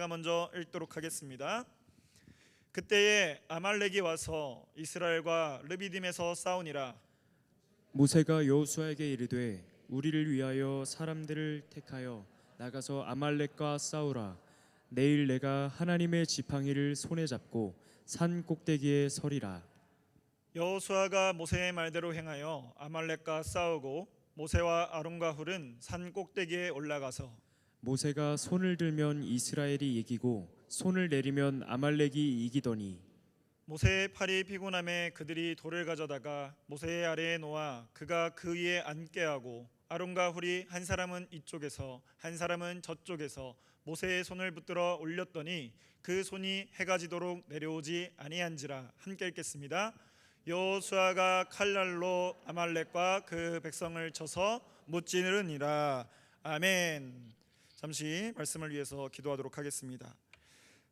제가 먼저 읽도록 하겠습니다. 그때에 아말렉이 와서 이스라엘과 르비딤에서 싸우니라. 모세가 여호수아에게 이르되 우리를 위하여 사람들을 택하여 나가서 아말렉과 싸우라. 내일 내가 하나님의 지팡이를 손에 잡고 산 꼭대기에 서리라. 여호수아가 모세의 말대로 행하여 아말렉과 싸우고 모세와 아론과 훌은 산 꼭대기에 올라가서 모세가 손을 들면 이스라엘이 이기고 손을 내리면 아말렉이 이기더니 모세의 팔이 피곤함에 그들이 돌을 가져다가 모세의 아래에 놓아 그가 그 위에 앉게 하고 아론과 훌이 한 사람은 이쪽에서 한 사람은 저쪽에서 모세의 손을 붙들어 올렸더니 그 손이 해가 지도록 내려오지 아니한지라. 함께 읽겠습니다. 여호수아가 칼날로 아말렉과 그 백성을 쳐서 무찌르니라. 아멘. 잠시 말씀을 위해서 기도하도록 하겠습니다.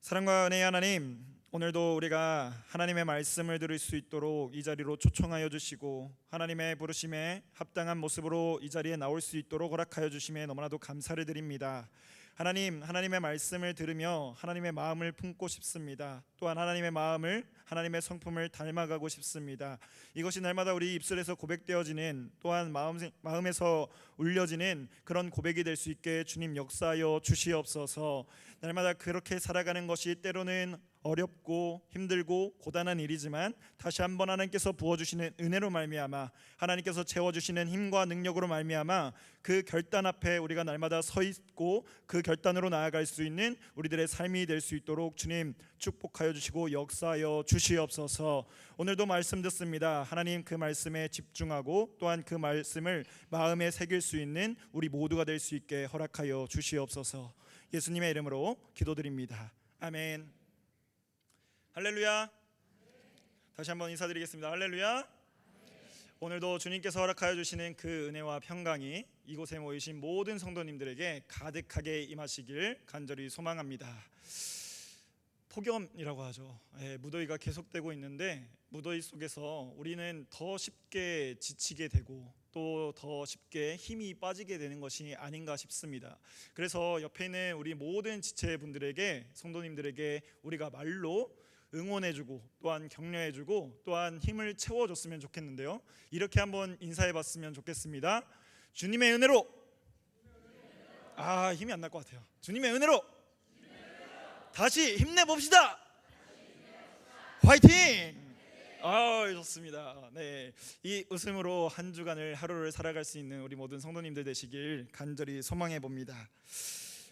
사랑과 은혜의 하나님, 오늘도 우리가 하나님의 말씀을 들을 수 있도록 이 자리로 초청하여 주시고 하나님의 부르심에 합당한 모습으로 이 자리에 나올 수 있도록 허락하여 주심에 너무나도 감사를 드립니다. 하나님, 하나님의 말씀을 들으며 하나님의 마음을 품고 싶습니다. 또한 하나님의 마음을, 하나님의 성품을 닮아가고 싶습니다. 이것이 날마다 우리 입술에서 고백되어지는, 또한 마음에서 울려지는 그런 고백이 될 수 있게 주님 역사하여 주시옵소서. 날마다 그렇게 살아가는 것이 때로는 어렵고 힘들고 고단한 일이지만 다시 한번 하나님께서 부어주시는 은혜로 말미암아, 하나님께서 채워주시는 힘과 능력으로 말미암아 그 결단 앞에 우리가 날마다 서 있고 그 결단으로 나아갈 수 있는 우리들의 삶이 될 수 있도록 주님 축복하여 주시고 역사하여 주시옵소서. 오늘도 말씀 듣습니다. 하나님, 그 말씀에 집중하고 또한 그 말씀을 마음에 새길 수 있는 우리 모두가 될 수 있게 허락하여 주시옵소서. 예수님의 이름으로 기도드립니다. 아멘. 할렐루야. 다시 한번 인사드리겠습니다. 할렐루야. 오늘도 주님께서 허락하여 주시는 그 은혜와 평강이 이곳에 모이신 모든 성도님들에게 가득하게 임하시길 간절히 소망합니다. 폭염이라고 하죠. 무더위가 계속되고 있는데 무더위 속에서 우리는 더 쉽게 지치게 되고 또 더 쉽게 힘이 빠지게 되는 것이 아닌가 싶습니다. 그래서 옆에 있는 우리 모든 지체분들에게, 성도님들에게 우리가 말로 응원해주고 또한 격려해주고 또한 힘을 채워줬으면 좋겠는데요. 이렇게 한번 인사해봤으면 좋겠습니다. 주님의 은혜로. 힘이 안 날 것 같아요. 주님의 은혜로 다시 힘내봅시다. 화이팅! 좋습니다. 네, 이 웃음으로 한 주간을 하루를 살아갈 수 있는 우리 모든 성도님들 되시길 간절히 소망해 봅니다.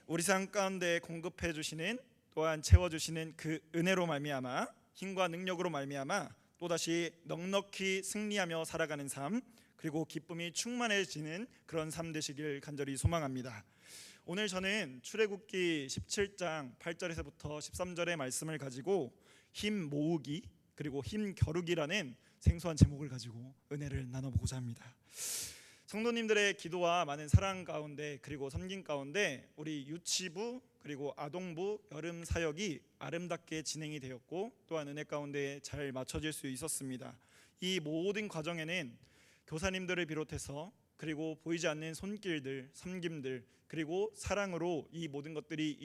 우리 삶 가운데 공급해 주시는, 또한 채워주시는 그 은혜로 말미암아, 힘과 능력으로 말미암아 또다시 넉넉히 승리하며 살아가는 삶, 그리고 기쁨이 충만해지는 그런 삶 되시길 간절히 소망합니다. 오늘 저는 출애굽기 17장 8절에서부터 13절의 말씀을 가지고 힘 모으기 그리고 힘 겨루기라는 생소한 제목을 가지고 은혜를 나눠보고자 합니다. 성도님들의 기도와 많은 사랑 가운데 그리고 섬김 가운데 우리 유치부 그리고 아동부 여름 사역이 아름답게 진행이 되었고 또한 은혜 가운데 잘 맞춰질 수 있었습니다. 이 모든 과정에는 교사님들을 비롯해서 그리고 보이지 않는 손길들, 섬김들 그리고 사랑으로 이 모든 것들이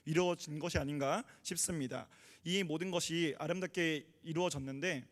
이루어진 것이 아닌가 싶습니다. 이 모든 것이 아름답게 이루어졌는데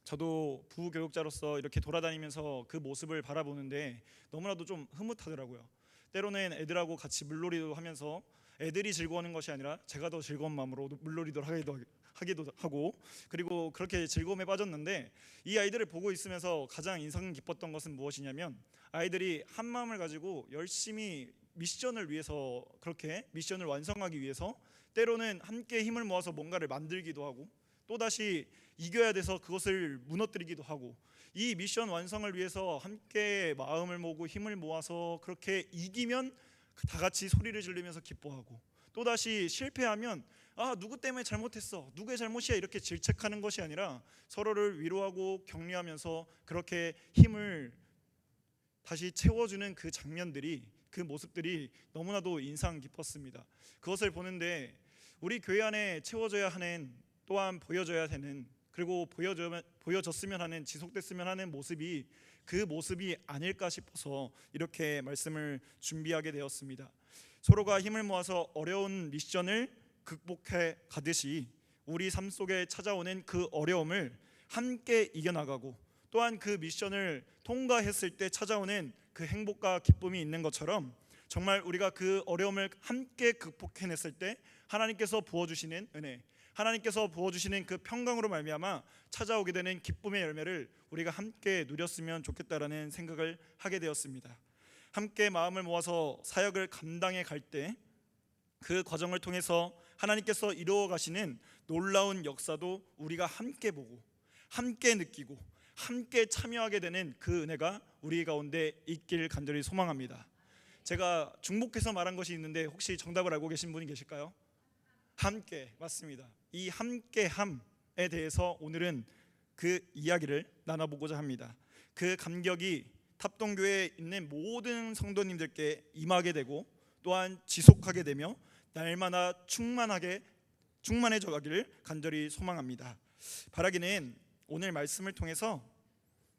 저도 부교육자로서 이렇게 돌아다니면서 그 모습을 바라보는데 너무나도 좀 흐뭇하더라고요. 때로는 애들하고 같이 물놀이도 하면서 애들이 즐거워하는 것이 아니라 제가 더 즐거운 마음으로 물놀이도 하기도 하고, 그리고 그렇게 즐거움에 빠졌는데 이 아이들을 보고 있으면서 가장 인상 깊었던 것은 무엇이냐면 아이들이 한 마음을 가지고 열심히 미션을 위해서, 그렇게 미션을 완성하기 위해서 때로는 함께 힘을 모아서 뭔가를 만들기도 하고 또다시 이겨야 돼서 그것을 무너뜨리기도 하고, 이 미션 완성을 위해서 함께 마음을 모으고 힘을 모아서 그렇게 이기면 다 같이 소리를 지르면서 기뻐하고, 또다시 실패하면 누구 때문에 잘못했어, 누구의 잘못이야 이렇게 질책하는 것이 아니라 서로를 위로하고 격려하면서 그렇게 힘을 다시 채워주는 그 장면들이, 그 모습들이 너무나도 인상 깊었습니다. 그것을 보는데 우리 교회 안에 채워져야 하는, 또한 보여져야 되는, 그리고 보여졌으면 하는, 지속됐으면 하는 모습이 그 모습이 아닐까 싶어서 이렇게 말씀을 준비하게 되었습니다. 서로가 힘을 모아서 어려운 미션을 극복해 가듯이 우리 삶 속에 찾아오는 그 어려움을 함께 이겨나가고 또한 그 미션을 통과했을 때 찾아오는 그 행복과 기쁨이 있는 것처럼 정말 우리가 그 어려움을 함께 극복해냈을 때 하나님께서 부어주시는 은혜, 하나님께서 부어주시는 그 평강으로 말미암아 찾아오게 되는 기쁨의 열매를 우리가 함께 누렸으면 좋겠다라는 생각을 하게 되었습니다. 함께 마음을 모아서 사역을 감당해 갈 때 그 과정을 통해서 하나님께서 이루어 가시는 놀라운 역사도 우리가 함께 보고 함께 느끼고 함께 참여하게 되는 그 은혜가 우리 가운데 있길 간절히 소망합니다. 제가 중복해서 말한 것이 있는데 혹시 정답을 알고 계신 분이 계실까요? 함께, 맞습니다. 이 함께함에 대해서 오늘은 그 이야기를 나눠보고자 합니다. 그 감격이 탑동교회에 있는 모든 성도님들께 임하게 되고 또한 지속하게 되며 날마다 충만해져 가기를 간절히 소망합니다. 바라기는 오늘 말씀을 통해서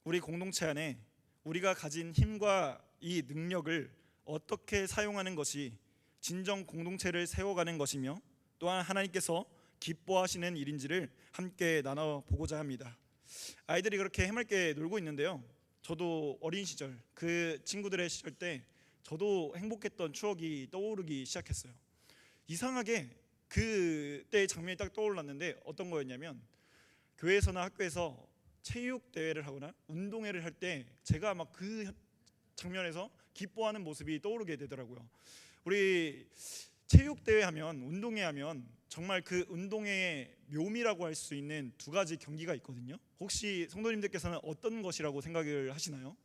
우리 공동체 안에 우리가 가진 힘과 이 능력을 어떻게 사용하는 것이 진정 공동체를 세워가는 것이며 또한 하나님께서 기뻐하시는 일인지를 함께 나눠보고자 합니다. 아이들이 그렇게 해맑게 놀고 있는데요, 저도 어린 시절 그 친구들의 시절 때 저도 행복했던 추억이 떠오르기 시작했어요. 이상하게 그때의 장면이 딱 떠올랐는데 어떤 거였냐면 교회에서나 학교에서 체육 대회를 하거나 운동회를 할 때 제가 막 그 장면에서 기뻐하는 모습이 떠오르게 되더라고요. 우리 체육 대회 하면 운동회 하면 정말 그 운동회의 묘미라고 할 수 있는 두 가지 경기가 있거든요. 혹시 성도님들께서는 어떤 것이라고 생각을 하시나요?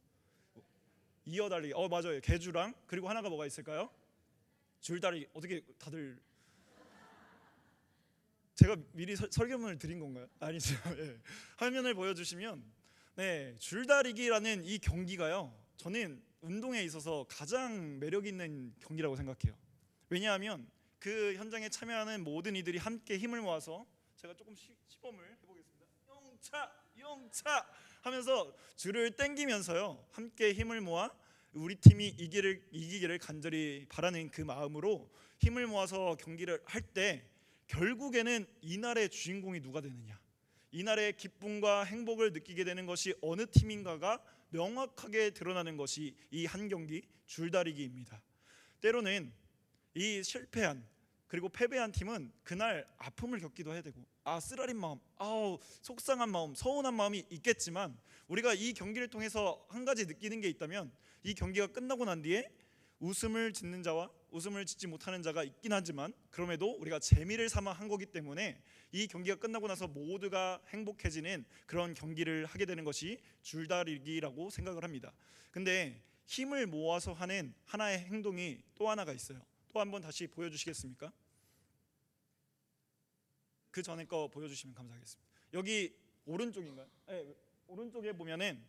이어달리기. 맞아요. 개주랑 그리고 하나가 뭐가 있을까요? 줄다리기. 어떻게 다들 제가 미리 설교문을 드린 건가요? 아니죠. 예. 화면을 보여주시면 줄다리기라는 이 경기가요, 저는 운동에 있어서 가장 매력 있는 경기라고 생각해요. 왜냐하면 그 현장에 참여하는 모든 이들이 함께 힘을 모아서 제가 조금 시범을 해보겠습니다. 영차 하면서 줄을 당기면서요 함께 힘을 모아 우리 팀이 이기기를 간절히 바라는 그 마음으로 힘을 모아서 경기를 할 때 결국에는 이날의 주인공이 누가 되느냐, 이날의 기쁨과 행복을 느끼게 되는 것이 어느 팀인가가 명확하게 드러나는 것이 이 한 경기 줄다리기입니다. 때로는 이 실패한 그리고 패배한 팀은 그날 아픔을 겪기도 해야 되고 쓰라린 마음, 속상한 마음, 서운한 마음이 있겠지만 우리가 이 경기를 통해서 한 가지 느끼는 게 있다면 이 경기가 끝나고 난 뒤에 웃음을 짓는 자와 웃음을 짓지 못하는 자가 있긴 하지만 그럼에도 우리가 재미를 삼아 한 거기 때문에 이 경기가 끝나고 나서 모두가 행복해지는 그런 경기를 하게 되는 것이 줄다리기라고 생각을 합니다. 근데 힘을 모아서 하는 하나의 행동이 또 하나가 있어요. 또 한번 다시 보여주시겠습니까? 그 전에 거 보여주시면 감사하겠습니다. 여기 오른쪽인가요? 네, 오른쪽에 보면은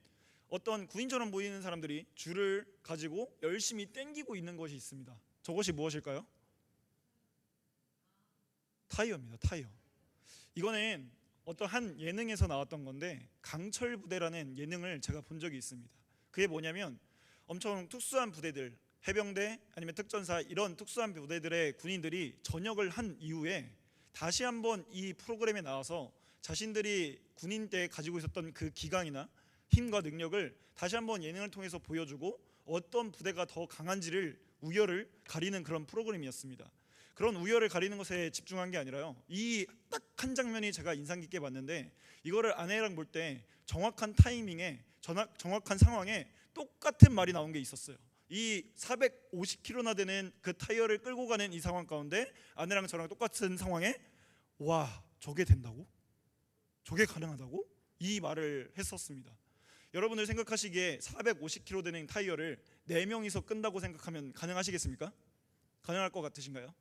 어떤 구인처럼 보이는 사람들이 줄을 가지고 열심히 당기고 있는 것이 있습니다. 저것이 무엇일까요? 타이어입니다. 타이어. 이거는 어떤 한 예능에서 나왔던 건데 강철부대라는 예능을 제가 본 적이 있습니다. 그게 뭐냐면 엄청 특수한 부대들, 해병대 아니면 특전사 이런 특수한 부대들의 군인들이 전역을 한 이후에 다시 한번 이 프로그램에 나와서 자신들이 군인 때 가지고 있었던 그 기강이나 힘과 능력을 다시 한번 예능을 통해서 보여주고 어떤 부대가 더 강한지를 우열을 가리는 그런 프로그램이었습니다. 그런 우열을 가리는 것에 집중한 게 아니라요, 이 딱 한 장면이 제가 인상 깊게 봤는데 이거를 아내랑 볼 때 정확한 타이밍에 정확한 상황에 똑같은 말이 나온 게 있었어요. 이 450kg나 되는 그 타이어를 끌고 가는 이 상황 가운데 아내랑 저랑 똑같은 상황에 와, 저게 된다고? 저게 가능하다고? 이 말을 했었습니다. 여러분들 생각하시기에 450kg 되는 타이어를 4명이서 끈다고 생각하면 가능하시겠습니까? 가능할 것 같으신가요?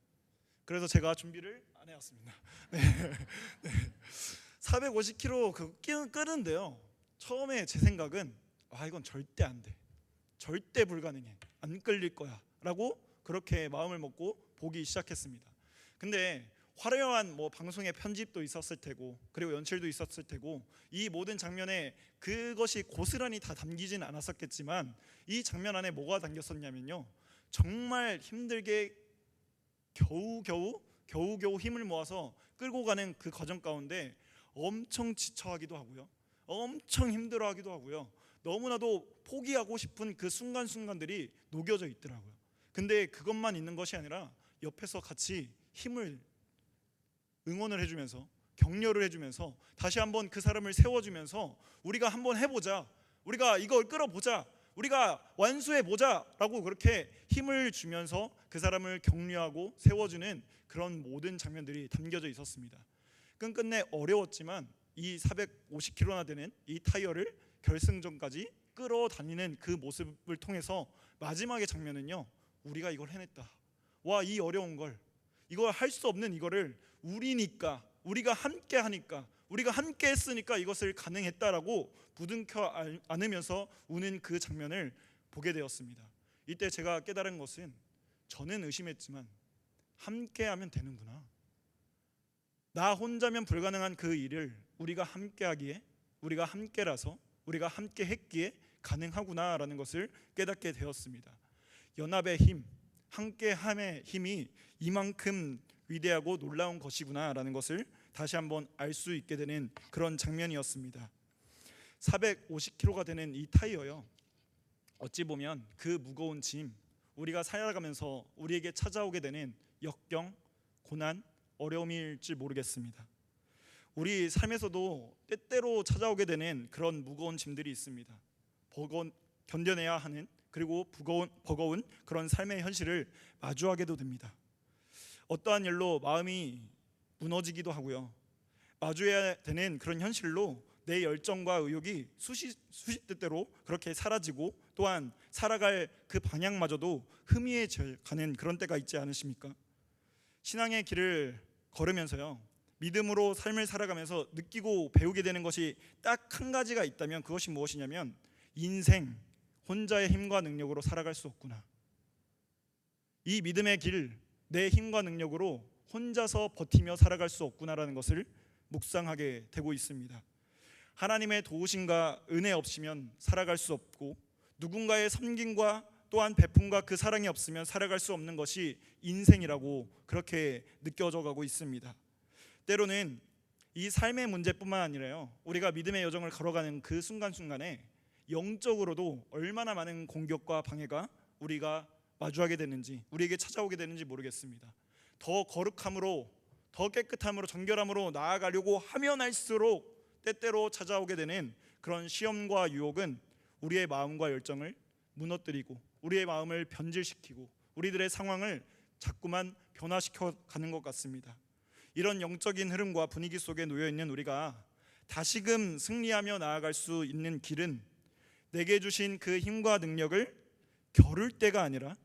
그래서 제가 준비를 안 해왔습니다. 450kg 끄는데요, 처음에 제 생각은 이건 절대 안 돼, 절대 불가능해, 안 끌릴 거야 라고 그렇게 마음을 먹고 보기 시작했습니다. 근데 화려한 방송의 편집도 있었을 테고 그리고 연출도 있었을 테고 이 모든 장면에 그것이 고스란히 다 담기진 않았었겠지만 이 장면 안에 뭐가 담겼었냐면요, 정말 힘들게 겨우겨우 힘을 모아서 끌고 가는 그 과정 가운데 엄청 지쳐하기도 하고요, 엄청 힘들어하기도 하고요, 너무나도 포기하고 싶은 그 순간순간들이 녹여져 있더라고요. 근데 그것만 있는 것이 아니라 옆에서 같이 힘을 응원을 해주면서 격려를 해주면서 다시 한번 그 사람을 세워주면서 우리가 한번 해보자, 우리가 이걸 끌어보자, 우리가 완수해보자 라고 그렇게 힘을 주면서 그 사람을 격려하고 세워주는 그런 모든 장면들이 담겨져 있었습니다. 끝끝내 어려웠지만 이 450kg나 되는 이 타이어를 결승전까지 끌어다니는 그 모습을 통해서 마지막의 장면은요, 우리가 이걸 해냈다, 와, 이 어려운 걸, 이걸 할 수 없는 이거를 우리니까, 우리가 함께 하니까, 우리가 함께 했으니까 이것을 가능했다라고 부둥켜 안으면서 우는 그 장면을 보게 되었습니다. 이때 제가 깨달은 것은, 저는 의심했지만 함께 하면 되는구나, 나 혼자면 불가능한 그 일을 우리가 함께 하기에, 우리가 함께라서, 우리가 함께 했기에 가능하구나라는 것을 깨닫게 되었습니다. 연합의 힘, 함께함의 힘이 이만큼 위대하고 놀라운 것이구나라는 것을 다시 한번 알 수 있게 되는 그런 장면이었습니다. 450kg가 되는 이 타이어요, 어찌 보면 그 무거운 짐, 우리가 살아가면서 우리에게 찾아오게 되는 역경, 고난, 어려움일지 모르겠습니다. 우리 삶에서도 때때로 찾아오게 되는 그런 무거운 짐들이 있습니다. 견뎌내야 하는, 그리고 버거운 그런 삶의 현실을 마주하게도 됩니다. 어떠한 일로 마음이 무너지기도 하고요, 마주해야 되는 그런 현실로 내 열정과 의욕이 수시때때로 그렇게 사라지고, 또한 살아갈 그 방향마저도 흐미해져 가는 그런 때가 있지 않으십니까? 신앙의 길을 걸으면서요, 믿음으로 삶을 살아가면서 느끼고 배우게 되는 것이 딱 한 가지가 있다면 그것이 무엇이냐면, 인생 혼자의 힘과 능력으로 살아갈 수 없구나, 이 믿음의 길, 내 힘과 능력으로 혼자서 버티며 살아갈 수 없구나라는 것을 묵상하게 되고 있습니다. 하나님의 도우심과 은혜 없이면 살아갈 수 없고, 누군가의 섬김과 또한 베품과 그 사랑이 없으면 살아갈 수 없는 것이 인생이라고 그렇게 느껴져 가고 있습니다. 때로는 이 삶의 문제뿐만 아니라요, 우리가 믿음의 여정을 걸어가는 그 순간순간에 영적으로도 얼마나 많은 공격과 방해가 우리가 마주하게 되는지, 우리에게 찾아오게 되는지 모르겠습니다. 더 거룩함으로, 더 깨끗함으로, 정결함으로 나아가려고 하면 할수록 때때로 찾아오게 되는 그런 시험과 유혹은 우리의 마음과 열정을 무너뜨리고, 우리의 마음을 변질시키고, 우리들의 상황을 자꾸만 변화시켜 가는 것 같습니다. 이런 영적인 흐름과 분위기 속에 놓여 있는 우리가 다시금 승리하며 나아갈 수 있는 길은, 내게 주신 그 힘과 능력을 겨룰 때가 아니라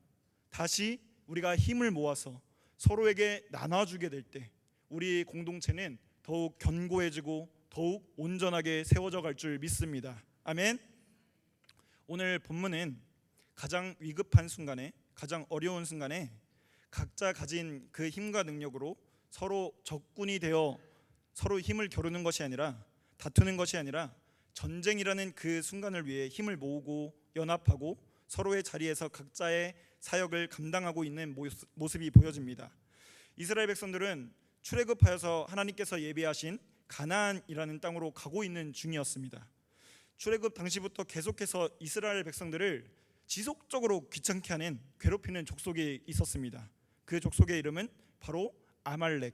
다시 우리가 힘을 모아서 서로에게 나눠주게 될 때, 우리 공동체는 더욱 견고해지고 더욱 온전하게 세워져 갈 줄 믿습니다. 아멘. 오늘 본문은 가장 위급한 순간에, 가장 어려운 순간에 각자 가진 그 힘과 능력으로 서로 적군이 되어 서로 힘을 겨루는 것이 아니라, 다투는 것이 아니라 전쟁이라는 그 순간을 위해 힘을 모으고 연합하고 서로의 자리에서 각자의 사역을 감당하고 있는 모습이 보여집니다. 이스라엘 백성들은 출애굽하여서 하나님께서 예비하신 가나안이라는 땅으로 가고 있는 중이었습니다. 출애굽 당시부터 계속해서 이스라엘 백성들을 지속적으로 귀찮게 하는, 괴롭히는 족속이 있었습니다. 그 족속의 이름은 바로 아말렉.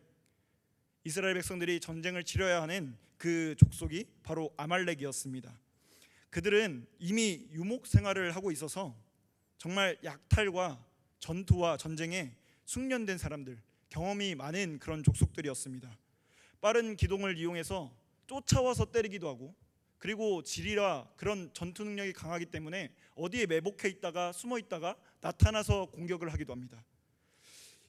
이스라엘 백성들이 전쟁을 치러야 하는 그 족속이 바로 아말렉이었습니다. 그들은 이미 유목 생활을 하고 있어서 정말 약탈과 전투와 전쟁에 숙련된 사람들, 경험이 많은 그런 족속들이었습니다. 빠른 기동을 이용해서 쫓아와서 때리기도 하고, 그리고 지리라 그런 전투 능력이 강하기 때문에 어디에 매복해 있다가 숨어 있다가 나타나서 공격을 하기도 합니다.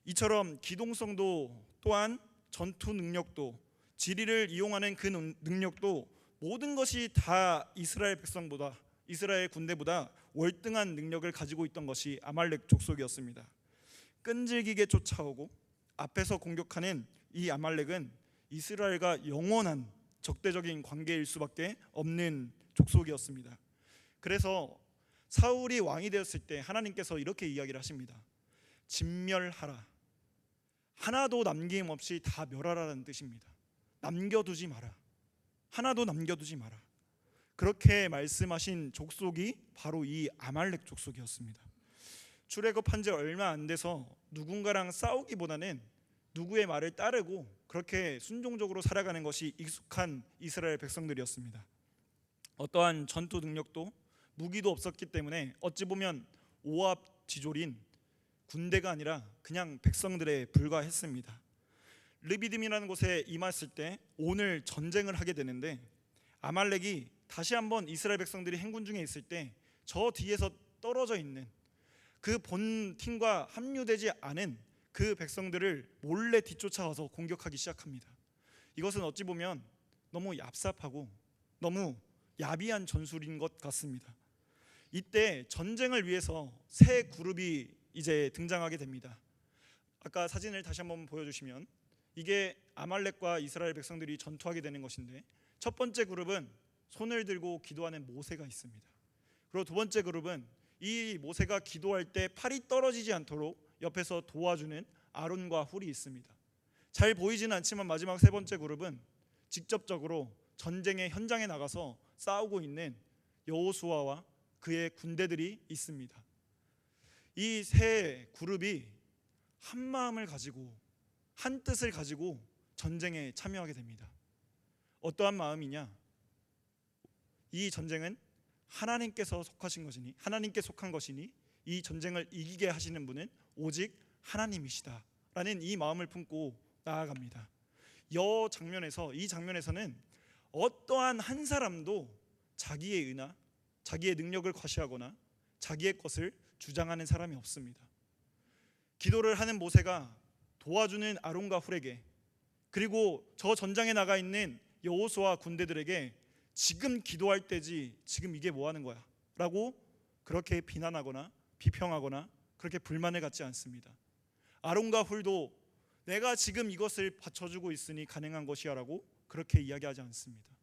이처럼 기동성도, 또한 전투 능력도, 지리를 이용하는 그 능력도, 모든 것이 다 이스라엘 백성보다, 이스라엘 군대보다 월등한 능력을 가지고 있던 것이 아말렉 족속이었습니다. 끈질기게 쫓아오고 앞에서 공격하는 이 아말렉은 이스라엘과 영원한 적대적인 관계일 수밖에 없는 족속이었습니다. 그래서 사울이 왕이 되었을 때 하나님께서 이렇게 이야기를 하십니다. 진멸하라. 하나도 남김없이 다 멸하라는 뜻입니다. 남겨두지 마라. 하나도 남겨두지 마라. 그렇게 말씀하신 족속이 바로 이 아말렉 족속이었습니다. 출애굽한 지 얼마 안 돼서 누군가랑 싸우기보다는 누구의 말을 따르고 그렇게 순종적으로 살아가는 것이 익숙한 이스라엘 백성들이었습니다. 어떠한 전투 능력도 무기도 없었기 때문에 어찌 보면 오합지졸인 군대가 아니라 그냥 백성들에 불과했습니다. 르비딤이라는 곳에 임했을 때 오늘 전쟁을 하게 되는데, 아말렉이 다시 한번 이스라엘 백성들이 행군 중에 있을 때 저 뒤에서 떨어져 있는 그 본 팀과 합류되지 않은 그 백성들을 몰래 뒤쫓아와서 공격하기 시작합니다. 이것은 어찌 보면 너무 얍삽하고 너무 야비한 전술인 것 같습니다. 이때 전쟁을 위해서 새 그룹이 이제 등장하게 됩니다. 아까 사진을 다시 한번 보여주시면 이게 아말렉과 이스라엘 백성들이 전투하게 되는 것인데, 첫 번째 그룹은 손을 들고 기도하는 모세가 있습니다. 그리고 두 번째 그룹은 이 모세가 기도할 때 팔이 떨어지지 않도록 옆에서 도와주는 아론과 훌이 있습니다. 잘 보이지는 않지만 마지막 세 번째 그룹은 직접적으로 전쟁의 현장에 나가서 싸우고 있는 여호수아와 그의 군대들이 있습니다. 이 세 그룹이 한 마음을 가지고 한 뜻을 가지고 전쟁에 참여하게 됩니다. 어떠한 마음이냐? 이 전쟁은 하나님께서 속하신 것이니, 하나님께 속한 것이니 이 전쟁을 이기게 하시는 분은 오직 하나님이시다라는 이 마음을 품고 나아갑니다. 이 장면에서는 어떠한 한 사람도 자기의 의나 자기의 능력을 과시하거나 자기의 것을 주장하는 사람이 없습니다. 기도를 하는 모세가 도와주는 아론과 훌에게, 그리고 저 전장에 나가 있는 여호수아 군대들에게 지금 기도할 때지 지금 이게 뭐 하는 거야 라고 그렇게 비난하거나 비평하거나 그렇게 불만을 갖지 않습니다. 아론과 훌도 내가 지금 이것을 받쳐주고 있으니 가능한 것이야 라고 그렇게 이야기하지 않습니다.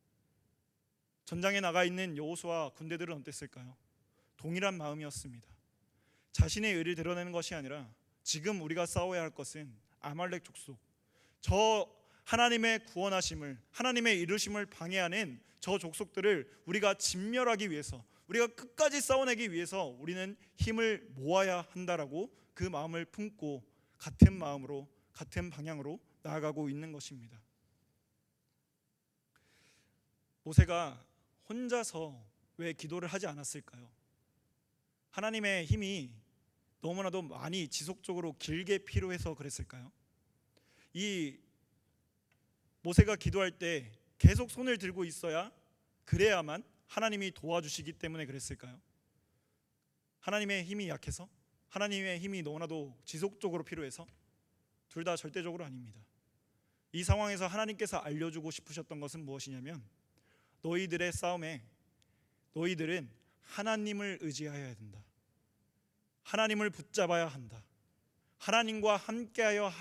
전장에 나가 있는 여호수아 군대들은 어땠을까요? 동일한 마음이었습니다. 자신의 의를 드러내는 것이 아니라 지금 우리가 싸워야 할 것은 아말렉 족속, 저 하나님의 구원하심을, 하나님의 이루심을 방해하는 저 족속들을 우리가 진멸하기 위해서, 우리가 끝까지 싸워내기 위해서 우리는 힘을 모아야 한다라고 그 마음을 품고 같은 마음으로 같은 방향으로 나아가고 있는 것입니다. 모세가 혼자서 왜 기도를 하지 않았을까요? 하나님의 힘이 너무나도 많이 지속적으로 길게 필요해서 그랬을까요? 이 모세가 기도할 때 계속 손을 들고 있어야, 그래야만 하나님이 도와주시기 때문에 그랬을까요? 하나님의 힘이 약해서? 하나님의 힘이 너무나도 지속적으로 필요해서? 둘 다 절대적으로 아닙니다. 이 상황에서 하나님께서 알려주고 싶으셨던 것은 무엇이냐면, 너희들의 싸움에 너희들은 하나님을 의지하여야 된다. 하나님을 붙잡아야 한다. 하나님과 함께하여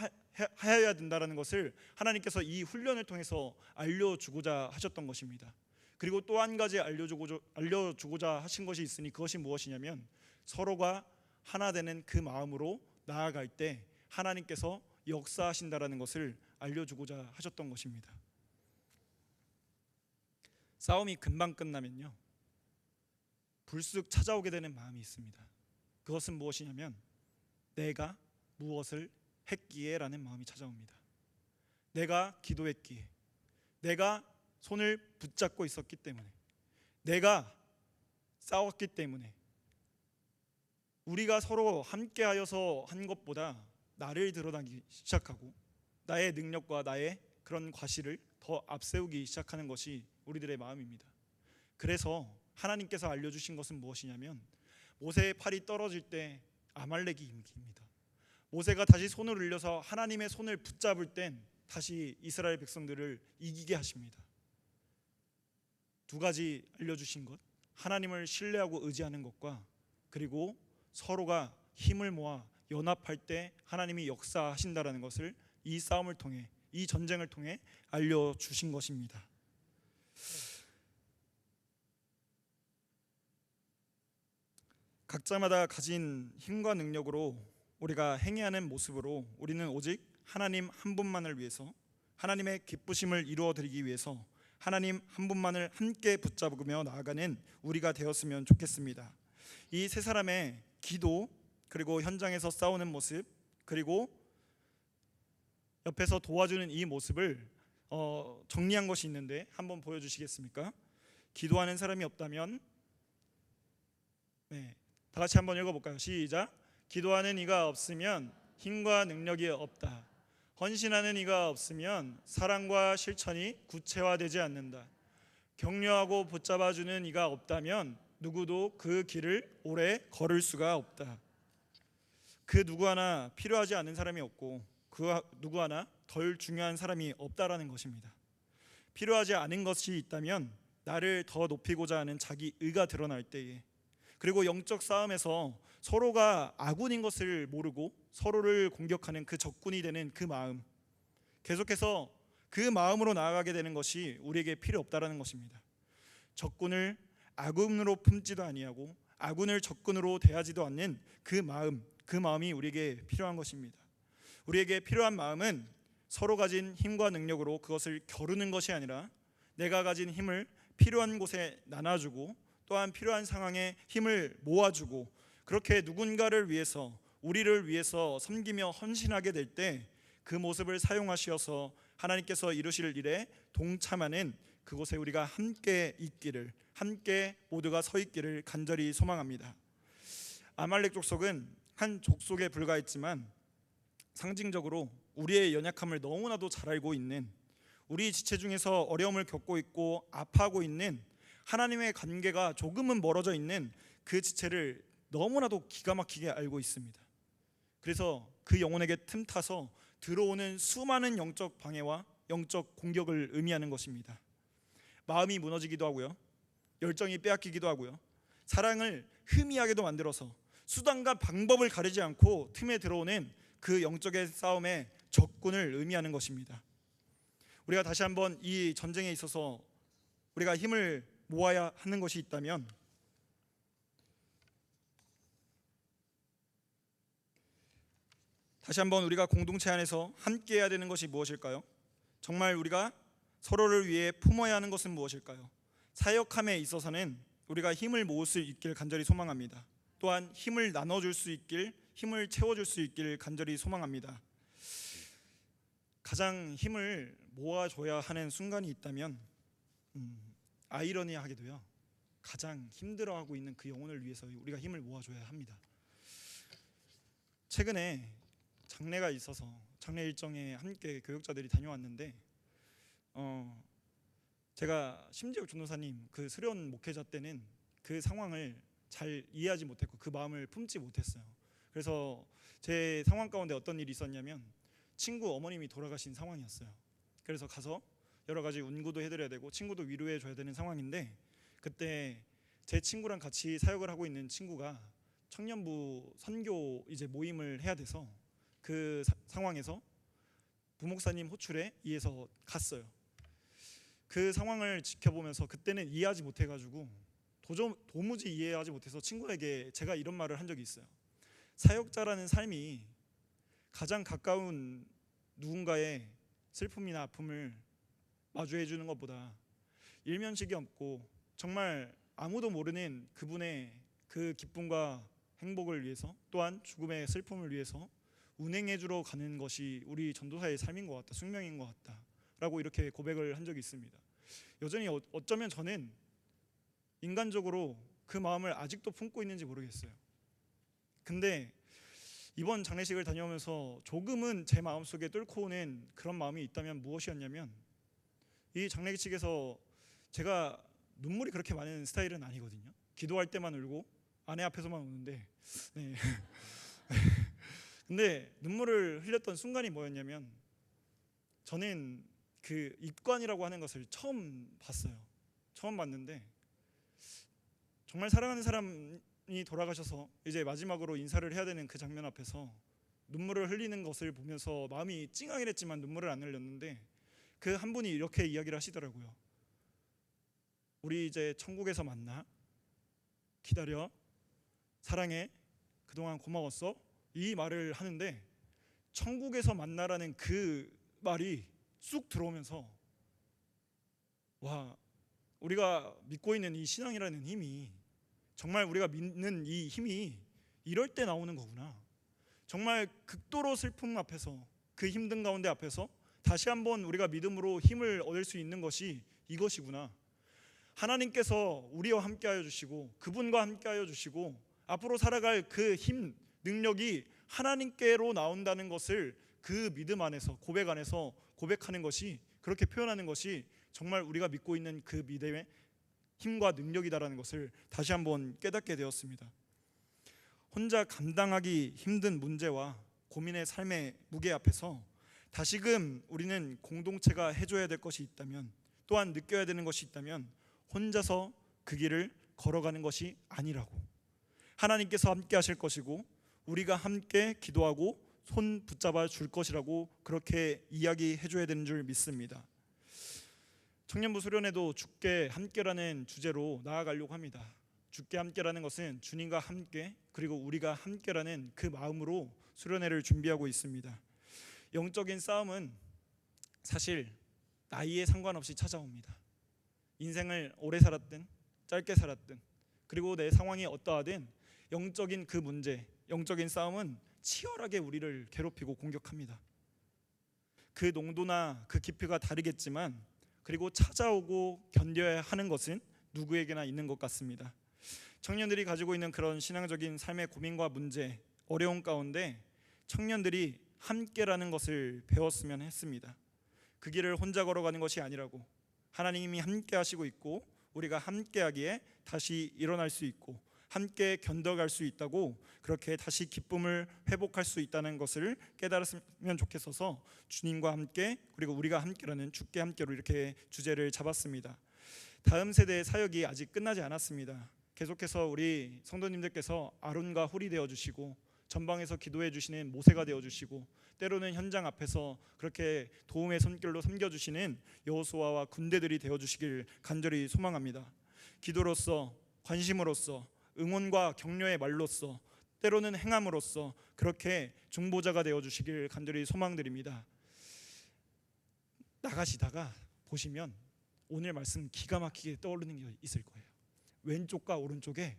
하여야 된다라는 것을 하나님께서 이 훈련을 통해서 알려주고자 하셨던 것입니다. 그리고 또 한 가지 알려주고자 하신 것이 있으니, 그것이 무엇이냐면 서로가 하나 되는 그 마음으로 나아갈 때 하나님께서 역사하신다라는 것을 알려주고자 하셨던 것입니다. 싸움이 금방 끝나면요, 불쑥 찾아오게 되는 마음이 있습니다. 그것은 무엇이냐면 내가 무엇을 했기에 라는 마음이 찾아옵니다. 내가 기도했기에, 내가 손을 붙잡고 있었기 때문에, 내가 싸웠기 때문에, 우리가 서로 함께하여서 한 것보다 나를 드러나기 시작하고 나의 능력과 나의 그런 과시를 더 앞세우기 시작하는 것이 우리들의 마음입니다. 그래서 하나님께서 알려주신 것은 무엇이냐면, 모세의 팔이 떨어질 때 아말렉이 이깁니다. 모세가 다시 손을 올려서 하나님의 손을 붙잡을 땐 다시 이스라엘 백성들을 이기게 하십니다. 두 가지 알려주신 것, 하나님을 신뢰하고 의지하는 것과 그리고 서로가 힘을 모아 연합할 때 하나님이 역사하신다라는 것을 이 싸움을 통해, 이 전쟁을 통해 알려주신 것입니다. 각자마다 가진 힘과 능력으로 우리가 행해하는 모습으로 우리는 오직 하나님 한 분만을 위해서, 하나님의 기쁘심을 이루어 드리기 위해서 하나님 한 분만을 함께 붙잡으며 나아가는 우리가 되었으면 좋겠습니다. 이 세 사람의 기도, 그리고 현장에서 싸우는 모습, 그리고 옆에서 도와주는 이 모습을 정리한 것이 있는데 한번 보여주시겠습니까? 기도하는 사람이 없다면, 다 같이 한번 읽어볼까요? 시작. 기도하는 이가 없으면 힘과 능력이 없다. 헌신하는 이가 없으면 사랑과 실천이 구체화되지 않는다. 격려하고 붙잡아주는 이가 없다면 누구도 그 길을 오래 걸을 수가 없다. 그 누구 하나 필요하지 않은 사람이 없고 그 누구 하나 덜 중요한 사람이 없다라는 것입니다. 필요하지 않은 것이 있다면 나를 더 높이고자 하는 자기 의가 드러날 때에, 그리고 영적 싸움에서 서로가 아군인 것을 모르고 서로를 공격하는 그 적군이 되는 그 마음, 계속해서 그 마음으로 나아가게 되는 것이 우리에게 필요 없다라는 것입니다. 적군을 아군으로 품지도 아니하고 아군을 적군으로 대하지도 않는 그 마음이 우리에게 필요한 것입니다. 우리에게 필요한 마음은 서로 가진 힘과 능력으로 그것을 겨루는 것이 아니라 내가 가진 힘을 필요한 곳에 나눠주고 또한 필요한 상황에 힘을 모아주고, 그렇게 누군가를 위해서, 우리를 위해서 섬기며 헌신하게 될 때 그 모습을 사용하시어서 하나님께서 이루실 일에 동참하는 그곳에 우리가 함께 있기를, 함께 모두가 서 있기를 간절히 소망합니다. 아말렉 족속은 한 족속에 불과했지만 상징적으로 우리의 연약함을 너무나도 잘 알고 있는, 우리 지체 중에서 어려움을 겪고 있고 아파하고 있는, 하나님의 관계가 조금은 멀어져 있는 그 지체를 너무나도 기가 막히게 알고 있습니다. 그래서 그 영혼에게 틈타서 들어오는 수많은 영적 방해와 영적 공격을 의미하는 것입니다. 마음이 무너지기도 하고요, 열정이 빼앗기기도 하고요, 사랑을 희미하게도 만들어서 수단과 방법을 가리지 않고 틈에 들어오는 그 영적의 싸움의 적군을 의미하는 것입니다. 우리가 다시 한번 이 전쟁에 있어서 우리가 힘을 모아야 하는 것이 있다면 다시 한번 우리가 공동체 안에서 함께 해야 되는 것이 무엇일까요? 정말 우리가 서로를 위해 품어야 하는 것은 무엇일까요? 사역함에 있어서는 우리가 힘을 모을 수 있길 간절히 소망합니다. 또한 힘을 나눠줄 수 있길, 힘을 채워줄 수 있길 간절히 소망합니다. 가장 힘을 모아줘야 하는 순간이 있다면 아이러니하게도요, 가장 힘들어하고 있는 그 영혼을 위해서 우리가 힘을 모아줘야 합니다. 최근에 장례가 있어서 장례 일정에 함께 교역자들이 다녀왔는데 제가 심지혁 전도사님 그 수련 목회자 때는 그 상황을 잘 이해하지 못했고 그 마음을 품지 못했어요. 그래서 제 상황 가운데 어떤 일이 있었냐면 친구 어머님이 돌아가신 상황이었어요. 그래서 가서 여러 가지 운구도 해드려야 되고 친구도 위로해 줘야 되는 상황인데, 그때 제 친구랑 같이 사역을 하고 있는 친구가 청년부 선교 이제 모임을 해야 돼서 그 상황에서 부목사님 호출에 의해서 갔어요. 그 상황을 지켜보면서 그때는 이해하지 못해가지고 도무지 이해하지 못해서 친구에게 제가 이런 말을 한 적이 있어요. 사역자라는 삶이 가장 가까운 누군가의 슬픔이나 아픔을 마주해 주는 것보다 일면식이 없고 정말 아무도 모르는 그분의 그 기쁨과 행복을 위해서, 또한 죽음의 슬픔을 위해서 운행해 주러 가는 것이 우리 전도사의 삶인 것 같다, 숙명인 것 같다 라고 이렇게 고백을 한 적이 있습니다. 여전히 어쩌면 저는 인간적으로 그 마음을 아직도 품고 있는지 모르겠어요. 근데 이번 장례식을 다녀오면서 조금은 제 마음속에 뚫고 오는 그런 마음이 있다면 무엇이었냐면, 이 장례식에서 제가 눈물이 그렇게 많은 스타일은 아니거든요. 기도할 때만 울고 아내 앞에서만 우는데 근데 눈물을 흘렸던 순간이 뭐였냐면, 저는 그 입관이라고 하는 것을 처음 봤어요. 처음 봤는데 정말 사랑하는 사람이 돌아가셔서 이제 마지막으로 인사를 해야 되는 그 장면 앞에서 눈물을 흘리는 것을 보면서 마음이 찡하긴 했지만 눈물을 안 흘렸는데, 그 한 분이 이렇게 이야기를 하시더라고요. 우리 이제 천국에서 만나, 기다려, 사랑해, 그동안 고마웠어, 이 말을 하는데 천국에서 만나라는 그 말이 쑥 들어오면서 와, 우리가 믿고 있는 이 신앙이라는 힘이, 정말 우리가 믿는 이 힘이 이럴 때 나오는 거구나. 정말 극도로 슬픔 앞에서, 그 힘든 가운데 앞에서 다시 한번 우리가 믿음으로 힘을 얻을 수 있는 것이 이것이구나. 하나님께서 우리와 함께하여 주시고 그분과 함께하여 주시고 앞으로 살아갈 그 힘, 능력이 하나님께로 나온다는 것을 그 믿음 안에서, 고백 안에서 고백하는 것이, 그렇게 표현하는 것이 정말 우리가 믿고 있는 그 믿음의 힘과 능력이다라는 것을 다시 한번 깨닫게 되었습니다. 혼자 감당하기 힘든 문제와 고민의 삶의 무게 앞에서 다시금 우리는 공동체가 해줘야 될 것이 있다면, 또한 느껴야 되는 것이 있다면 혼자서 그 길을 걸어가는 것이 아니라고, 하나님께서 함께 하실 것이고 우리가 함께 기도하고 손 붙잡아 줄 것이라고 그렇게 이야기해 줘야 되는 줄 믿습니다. 청년부 수련회도 주께 함께라는 주제로 나아가려고 합니다. 주께 함께라는 것은 주님과 함께, 그리고 우리가 함께라는 그 마음으로 수련회를 준비하고 있습니다. 영적인 싸움은 사실 나이에 상관없이 찾아옵니다. 인생을 오래 살았든 짧게 살았든, 그리고 내 상황이 어떠하든 영적인 그 문제, 영적인 싸움은 치열하게 우리를 괴롭히고 공격합니다. 그 농도나 그 깊이가 다르겠지만, 그리고 찾아오고 견뎌야 하는 것은 누구에게나 있는 것 같습니다. 청년들이 가지고 있는 그런 신앙적인 삶의 고민과 문제, 어려움 가운데 청년들이 함께라는 것을 배웠으면 했습니다. 그 길을 혼자 걸어가는 것이 아니라고, 하나님이 함께 하시고 있고 우리가 함께하기에 다시 일어날 수 있고 함께 견뎌갈 수 있다고, 그렇게 다시 기쁨을 회복할 수 있다는 것을 깨달았으면 좋겠어서 주님과 함께, 그리고 우리가 함께라는 주께 함께로 이렇게 주제를 잡았습니다. 다음 세대의 사역이 아직 끝나지 않았습니다. 계속해서 우리 성도님들께서 아론과 홀이 되어주시고 전방에서 기도해 주시는 모세가 되어주시고, 때로는 현장 앞에서 그렇게 도움의 손길로 섬겨주시는 여호수아와 군대들이 되어주시길 간절히 소망합니다. 기도로서, 관심으로서, 응원과 격려의 말로써, 때로는 행함으로써 그렇게 중보자가 되어주시길 간절히 소망드립니다. 나가시다가 보시면 오늘 말씀 기가 막히게 떠오르는 게 있을 거예요. 왼쪽과 오른쪽에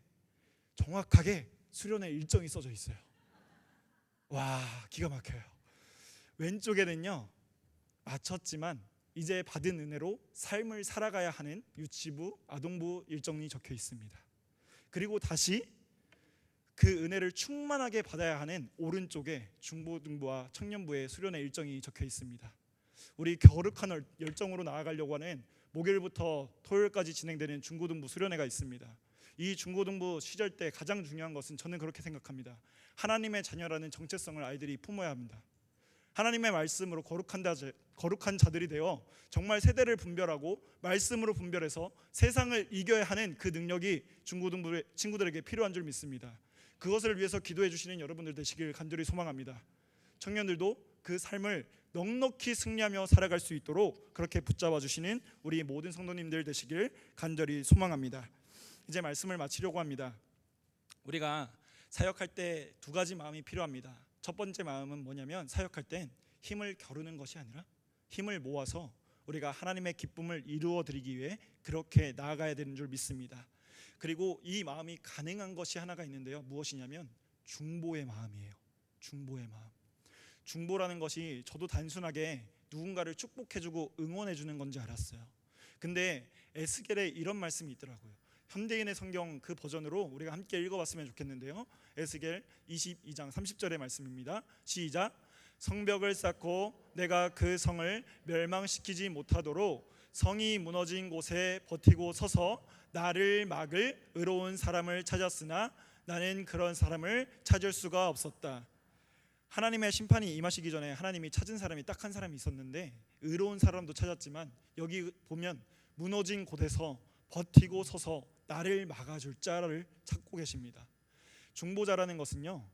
정확하게 수련회 일정이 써져 있어요. 와, 기가 막혀요. 왼쪽에는요, 마쳤지만 이제 받은 은혜로 삶을 살아가야 하는 유치부, 아동부 일정이 적혀 있습니다. 그리고 다시 그 은혜를 충만하게 받아야 하는 오른쪽에 중고등부와 청년부의 수련회 일정이 적혀 있습니다. 우리 거룩한 열정으로 나아가려고 하는 목요일부터 토요일까지 진행되는 중고등부 수련회가 있습니다. 이 중고등부 시절 때 가장 중요한 것은, 저는 그렇게 생각합니다, 하나님의 자녀라는 정체성을 아이들이 품어야 합니다. 하나님의 말씀으로 거룩한 자들이 되어 정말 세대를 분별하고 말씀으로 분별해서 세상을 이겨야 하는 그 능력이 중고등부 친구들에게 필요한 줄 믿습니다. 그것을 위해서 기도해 주시는 여러분들 되시길 간절히 소망합니다. 청년들도 그 삶을 넉넉히 승리하며 살아갈 수 있도록 그렇게 붙잡아 주시는 우리 모든 성도님들 되시길 간절히 소망합니다. 이제 말씀을 마치려고 합니다. 우리가 사역할 때 두 가지 마음이 필요합니다. 첫 번째 마음은 뭐냐면, 사역할 땐 힘을 겨루는 것이 아니라 힘을 모아서 우리가 하나님의 기쁨을 이루어 드리기 위해 그렇게 나아가야 되는 줄 믿습니다. 그리고 이 마음이 가능한 것이 하나가 있는데요. 무엇이냐면 중보의 마음이에요. 중보의 마음. 중보라는 것이 저도 단순하게 누군가를 축복해주고 응원해주는 건지 알았어요. 근데 에스겔에 이런 말씀이 있더라고요. 현대인의 성경 그 버전으로 우리가 함께 읽어봤으면 좋겠는데요. 에스겔 22장 30절의 말씀입니다. 시작. 성벽을 쌓고 내가 그 성을 멸망시키지 못하도록 성이 무너진 곳에 버티고 서서 나를 막을 의로운 사람을 찾았으나 나는 그런 사람을 찾을 수가 없었다. 하나님의 심판이 임하시기 전에 하나님이 찾은 사람이 딱 한 사람이 있었는데, 의로운 사람도 찾았지만 여기 보면 무너진 곳에서 버티고 서서 나를 막아줄 자를 찾고 계십니다. 중보자라는 것은요,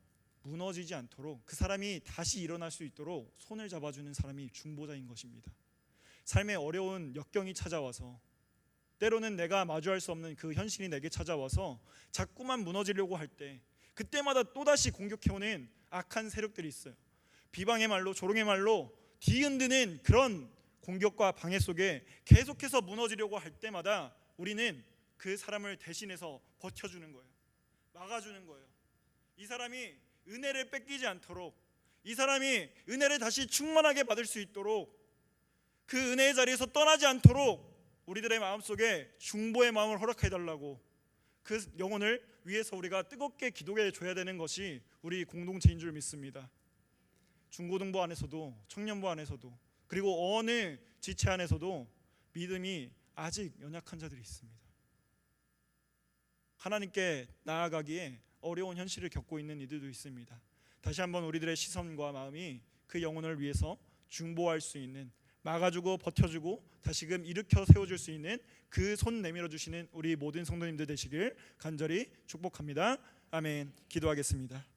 무너지지 않도록 그 사람이 다시 일어날 수 있도록 손을 잡아주는 사람이 중보자인 것입니다. 삶의 어려운 역경이 찾아와서, 때로는 내가 마주할 수 없는 그 현실이 내게 찾아와서 자꾸만 무너지려고 할 때, 그때마다 또다시 공격해오는 악한 세력들이 있어요. 비방의 말로, 조롱의 말로 뒤흔드는 그런 공격과 방해 속에 계속해서 무너지려고 할 때마다 우리는 그 사람을 대신해서 버텨주는 거예요. 막아주는 거예요. 이 사람이 은혜를 뺏기지 않도록, 이 사람이 은혜를 다시 충만하게 받을 수 있도록, 그 은혜의 자리에서 떠나지 않도록 우리들의 마음속에 중보의 마음을 허락해 달라고, 그 영혼을 위해서 우리가 뜨겁게 기도해 줘야 되는 것이 우리 공동체인 줄 믿습니다. 중고등부 안에서도, 청년부 안에서도, 그리고 어느 지체 안에서도 믿음이 아직 연약한 자들이 있습니다. 하나님께 나아가기에 어려운 현실을 겪고 있는 이들도 있습니다. 다시 한번 우리들의 시선과 마음이 그 영혼을 위해서 중보할 수 있는, 막아주고 버텨주고 다시금 일으켜 세워줄 수 있는 그 손 내밀어 주시는 우리 모든 성도님들 되시길 간절히 축복합니다. 아멘. 기도하겠습니다.